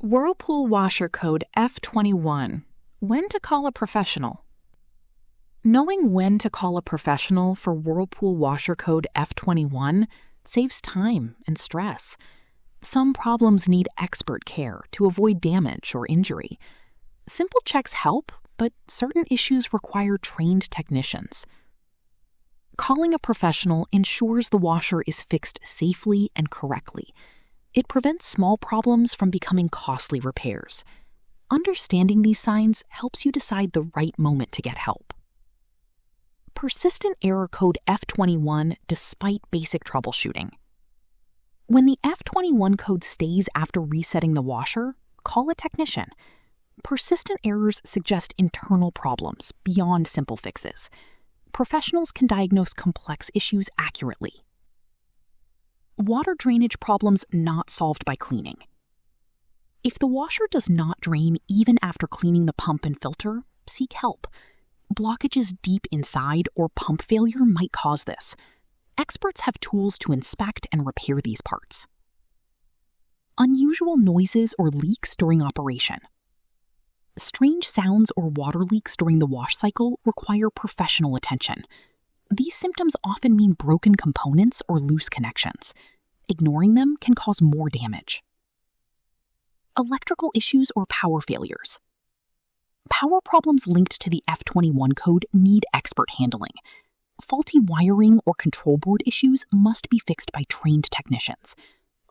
Whirlpool washer code F21. When to call a professional. Knowing when to call a professional for Whirlpool washer code F21 saves time and stress. Some problems need expert care to avoid damage or injury. Simple checks help, but certain issues require trained technicians. Calling a professional ensures the washer is fixed safely and correctly. It prevents small problems from becoming costly repairs. Understanding these signs helps you decide the right moment to get help. Persistent error code F21 despite basic troubleshooting. When the F21 code stays after resetting the washer, call a technician. Persistent errors suggest internal problems beyond simple fixes. Professionals can diagnose complex issues accurately. Water drainage problems not solved by cleaning. If the washer does not drain even after cleaning the pump and filter, seek help. Blockages deep inside or pump failure might cause this. Experts have tools to inspect and repair these parts. Unusual noises or leaks during operation. Strange sounds or water leaks during the wash cycle require professional attention. These symptoms often mean broken components or loose connections. Ignoring them can cause more damage. Electrical issues or power failures. Power problems linked to the F21 code need expert handling. Faulty wiring or control board issues must be fixed by trained technicians.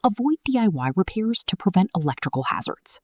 Avoid DIY repairs to prevent electrical hazards.